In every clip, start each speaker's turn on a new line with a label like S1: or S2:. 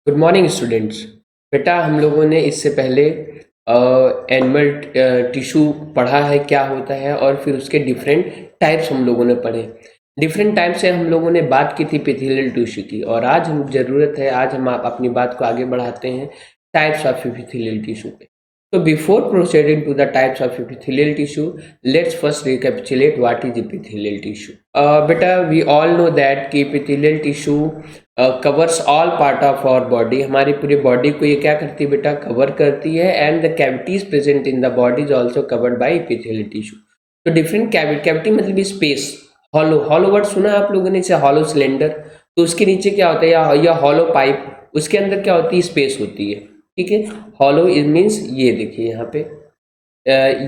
S1: Good morning students. बेटा हम लोगों ने इससे पहले एनिमल टिश्यू पढ़ा है क्या होता है और फिर उसके डिफरेंट टाइप्स हम लोगों ने पढ़े। डिफरेंट टाइप से हम लोगों ने बात की थी एपिथेलियल टिश्यू की और आज हम ज़रूरत है आज हम अपनी बात को आगे बढ़ाते हैं टाइप्स ऑफ एपिथेलियल टिश्यू पे। So before proceeding to the types of epithelial tissue, let's first recapitulate what is epithelial tissue. बेटा we all know that कि epithelial tissue covers all part of our body. हमारी पूरी body को ये क्या करती है बेटा, कवर करती है। And the cavities present in the body is also covered by epithelial tissue. तो डिफरेंट कैविटी मतलब स्पेस। हॉलो, हॉलो वर्ड सुना है आप लोगों ने, जैसे हॉलो सिलेंडर, तो उसके नीचे क्या होता है, या हॉलो पाइप, उसके अंदर क्या होती है, स्पेस होती है। ठीक है, हॉलो इज मीन्स ये देखिए यहाँ पे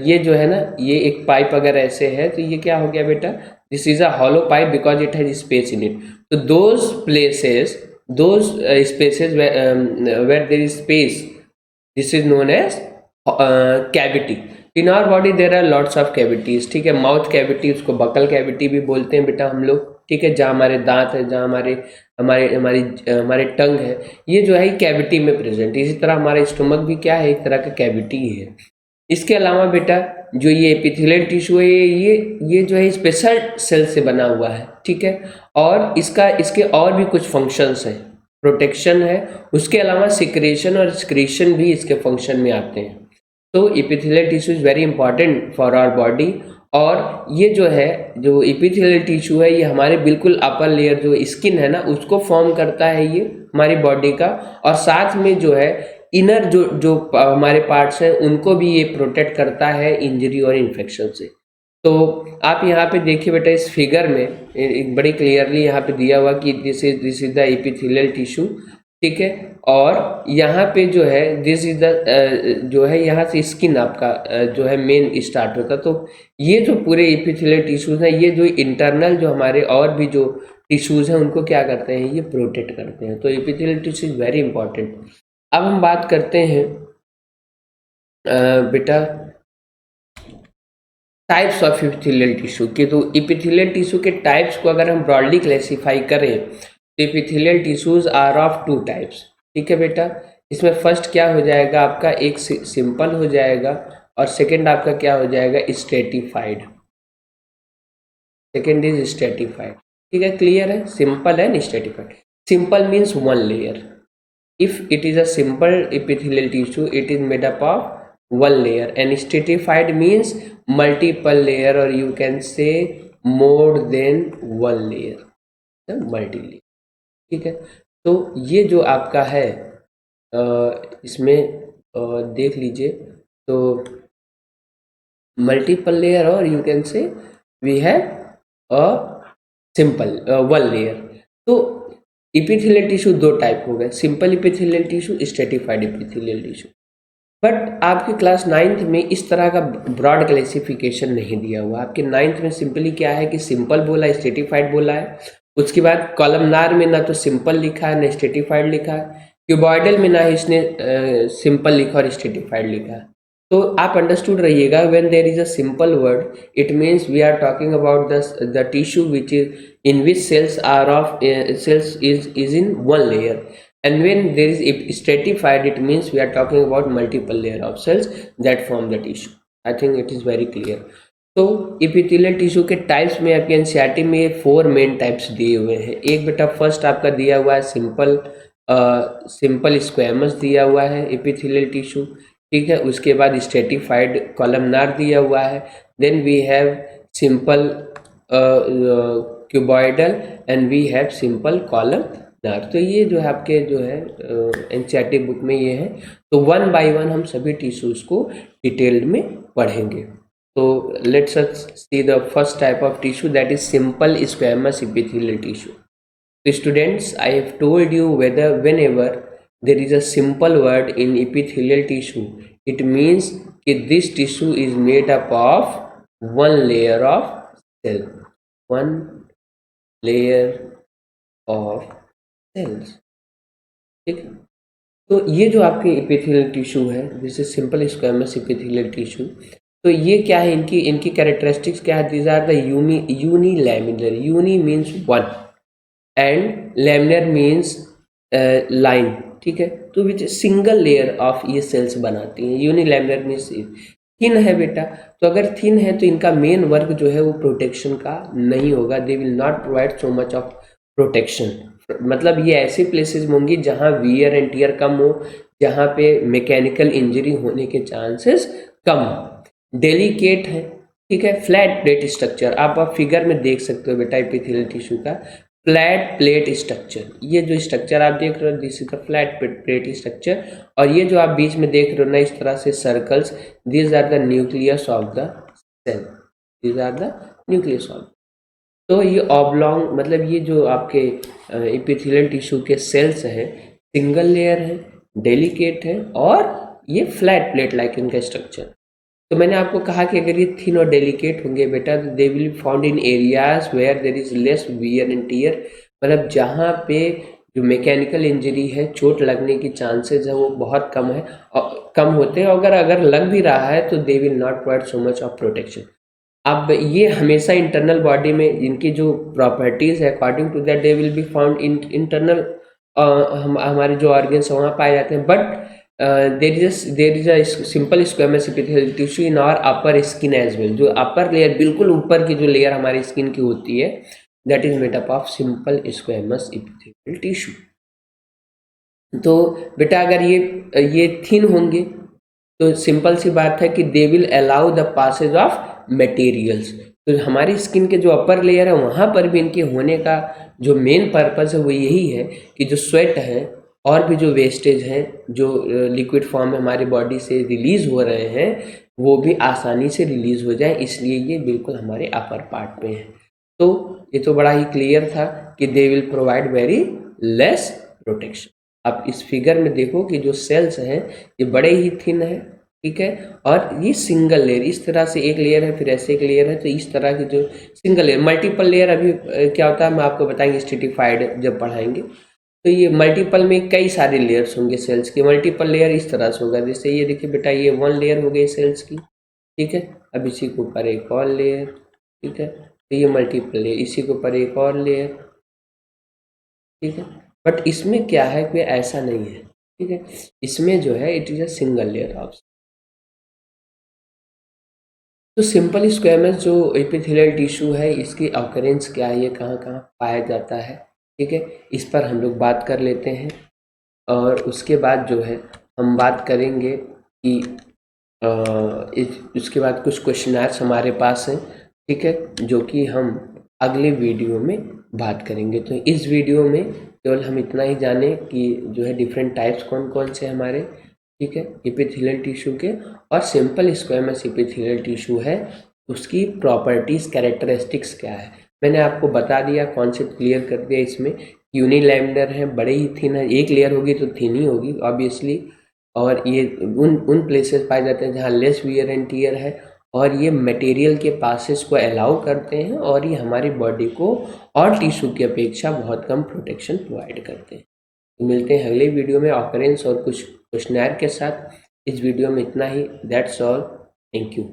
S1: ये जो है ना, ये एक पाइप अगर ऐसे है तो ये क्या हो गया बेटा, this is a hollow pipe because it has space in it. तो those places, those spaces where there is space, this is known as cavity. In our body there are lots of cavities। ठीक है, mouth cavity, उसको buccal cavity भी बोलते हैं बेटा हम लोग। ठीक है, जहाँ हमारे दांत है, जहाँ हमारे हमारे हमारी हमारे टंग है, ये जो है कैविटी में प्रेजेंट। इसी तरह हमारा स्टोमक भी क्या है, एक तरह का कैविटी ही है। इसके अलावा बेटा जो ये एपिथेलियल टिश्यू है, ये जो है स्पेशल सेल से बना हुआ है। ठीक है, और इसके और भी कुछ फंक्शंस हैं। प्रोटेक्शन है, उसके अलावा सिक्रेशन और एक्सक्रीशन भी इसके फंक्शन में आते हैं। तो epithelial tissue is very important for our body. और ये जो है, जो एपिथेलियल टिश्यू है, ये हमारे बिल्कुल अपर लेयर जो स्किन है ना, उसको फॉर्म करता है ये हमारी बॉडी का। और साथ में जो है इनर जो जो हमारे पार्ट्स हैं उनको भी ये प्रोटेक्ट करता है इंजरी और इन्फेक्शन से। तो आप यहाँ पे देखिए बेटा, इस फिगर में एक बड़ी क्लियरली यहाँ पे दिया हुआ कि this is the epithelial tissue. ठीक है, और यहाँ पे जो है दिस इज द जो है, यहाँ से स्किन आपका जो है मेन स्टार्ट होता। तो ये जो पूरे एपिथेलियल टिश्यूज हैं, ये जो इंटरनल जो हमारे और भी जो टिश्यूज हैं उनको क्या करते हैं, ये प्रोटेक्ट करते हैं। तो epithelial tissue is very important. अब हम बात करते हैं बेटा टाइप्स ऑफ एपिथेलियल टिश्यू के। तो एपिथेलियल टिश्यू के टाइप्स को अगर हम ब्रॉडली क्लासिफाई करें तो epithelial tissues are of two types. ठीक है बेटा, इसमें फर्स्ट क्या हो जाएगा आपका, एक सिंपल हो जाएगा और सेकंड आपका क्या हो जाएगा, स्ट्रेटिफाइड। Second is stratified. ठीक है, क्लियर है, simple and stratified. Simple means one layer. If it is a simple epithelial tissue, it is made up of one layer, and stratified means multiple layer, or you can say more than one layer, multi layer। ठीक है, तो ये जो आपका है इसमें देख लीजिए, तो मल्टीपल लेयर और you can say we have a simple one layer. तो एपिथेलियल टिश्यू दो टाइप हो गए, simple epithelial tissue, stratified epithelial tissue. But आपके क्लास 9th में इस तरह का ब्रॉड क्लासिफिकेशन नहीं दिया हुआ। आपके 9th में सिंपली क्या है कि सिंपल बोला, स्ट्रेटिफाइड बोला है। उसके बाद कॉलमनार में ना तो सिंपल लिखा है ना स्ट्रेटिफाइड लिखा है। क्यूबॉइडल में ना ही इसने सिंपल लिखा और स्ट्रेटिफाइड लिखा है। तो आप अंडरस्टूड रहिएगा, when there is a simple word it means we are talking about the tissue which is in which cells are of cells is in one layer, and when there is stratified it means we are talking about multiple layer of cells that form the tissue। I think it is very clear। तो epithelial tissue के types में आपके NCERT में 4 main types दिए हुए हैं। एक बेटा फर्स्ट आपका दिया हुआ है सिंपल स्क्वैमस दिया हुआ है एपिथेलियल टिश्यू। ठीक है, उसके बाद स्ट्रेटिफाइड कॉलमनार दिया हुआ है। Then we have simple cuboidal and we have simple columnar. तो ये जो है आपके जो है एनसीईआरटी बुक में ये है। तो वन बाय वन हम सभी टिश्यूज को डिटेल्ड में पढ़ेंगे। तो let's see the first type of tissue, that is simple squamous epithelial tissue. तो students, I have told you whether whenever there is a simple word in epithelial tissue, it means that this tissue is made up of one layer of cell, one layer of cells। ठीक, तो ये जो आपके epithelial tissue है, this is simple squamous epithelial tissue. तो ये क्या है, इनकी कैरेक्टरिस्टिक्स क्या है, these are the unilaminar. Uni means one and laminar means line, ठीक है, तो विच सिंगल लेयर ऑफ ये सेल्स बनाती हैं। यूनिलैमिनर मीन्स थिन है बेटा, तो अगर थिन है तो इनका मेन वर्क जो है वो प्रोटेक्शन का नहीं होगा, they will not provide so much of protection. मतलब ये ऐसे प्लेसेस होंगी जहाँ वियर एंड टियर कम हो, जहाँ पे मैकेनिकल इंजरी होने के चांसेस कम हो। डेलिकेट है, ठीक है, फ्लैट प्लेट स्ट्रक्चर, आप फिगर में देख सकते हो बेटा एपिथेलियल टिश्यू का फ्लैट प्लेट स्ट्रक्चर। ये जो स्ट्रक्चर आप देख रहे हो this is the flat plate structure, और ये जो आप बीच में देख रहे हो ना इस तरह से circles, these are the nucleus of the cell, these are the nucleus of. तो ये ऑब्लॉन्ग मतलब ये जो आपके एपिथेलियल टिश्यू के सेल्स हैं सिंगल लेयर है, डेलिकेट है, और ये फ्लैट प्लेट लाइक इनका स्ट्रक्चर। तो मैंने आपको कहा कि अगर ये थिन और डेलिकेट होंगे बेटा तो they will found in areas where there is less wear and tear, मतलब जहाँ पे जो मैकेनिकल इंजरी है, चोट लगने की चांसेस है वो बहुत कम है और कम होते हैं। अगर लग भी रहा है तो they will not provide so much of protection. अब ये हमेशा इंटरनल बॉडी में इनकी जो प्रॉपर्टीज है according to that they will be found in internal, हमारे जो ऑर्गन्स वहाँ पाए जाते हैं। But there is a simple squamous epithelial tissue in our upper skin as well। जो अपर लेयर बिल्कुल ऊपर की जो लेयर हमारी स्किन की होती है that is made up of simple squamous epithelial tissue। तो बेटा अगर ये थिन होंगे तो सिंपल सी बात है कि they will allow the passage of materials. तो हमारी स्किन के जो अपर लेयर है वहाँ पर भी इनके होने का जो मेन पर्पस है वो यही है कि जो स्वेट है और भी जो वेस्टेज हैं जो लिक्विड फॉर्म में हमारी बॉडी से रिलीज हो रहे हैं वो भी आसानी से रिलीज हो जाए, इसलिए ये बिल्कुल हमारे अपर पार्ट पे है। तो ये तो बड़ा ही क्लियर था कि they will provide very less protection. अब इस फिगर में देखो कि जो सेल्स हैं ये बड़े ही थिन है, ठीक है, और ये सिंगल लेयर, इस तरह से एक लेयर है फिर ऐसे एक लेयर है, तो इस तरह की जो सिंगल लेयर, मल्टीपल लेयर अभी क्या होता है मैं आपको बताएंगे स्ट्रेटिफाइड जब पढ़ाएंगे। तो ये मल्टीपल में कई सारे लेयर्स होंगे सेल्स के, मल्टीपल लेयर इस तरह से होगा, जैसे ये देखिए बेटा ये वन लेयर हो गई सेल्स की, ठीक है, अब इसी के ऊपर एक और लेयर, ठीक है, तो ये मल्टीपल लेयर, इसी के ऊपर एक और लेयर, ठीक है। बट इसमें क्या है कि ऐसा नहीं है, ठीक है, इसमें जो है it is a single layer of. तो सिंपल स्क्वेमस जो एपिथेलियल टिश्यू है इसकी ऑकरेंस क्या है, ये कहाँ कहाँ पाया जाता है, ठीक है, इस पर हम लोग बात कर लेते हैं। और उसके बाद जो है हम बात करेंगे कि उसके बाद कुछ क्वेश्चनर्स हमारे पास हैं, ठीक है, जो कि हम अगले वीडियो में बात करेंगे। तो इस वीडियो में केवल हम इतना ही जाने कि जो है डिफरेंट टाइप्स कौन कौन से हमारे, ठीक है, एपिथेलियल टिश्यू के, और सिंपल स्क्वेमस एपिथेलियल टिश्यू है उसकी प्रॉपर्टीज़ कैरेक्टरिस्टिक्स क्या है मैंने आपको बता दिया, कॉन्सेप्ट क्लियर कर दिया। इसमें यूनिलैमिनर है, बड़े ही थिन है, एक लेयर होगी तो थिन ही होगी ऑब्वियसली, और ये उन प्लेसेस पाए जाते हैं जहाँ लेस वियर एंड टियर है, और ये मटेरियल के पासेस को अलाउ करते हैं, और ये हमारी बॉडी को और टिश्यू की अपेक्षा बहुत कम प्रोटेक्शन प्रोवाइड करते हैं। तो मिलते हैं अगले वीडियो में ऑकरेंस और कुछ क्वेश्चनर के साथ। इस वीडियो में इतना ही, दैट्स ऑल, थैंक यू।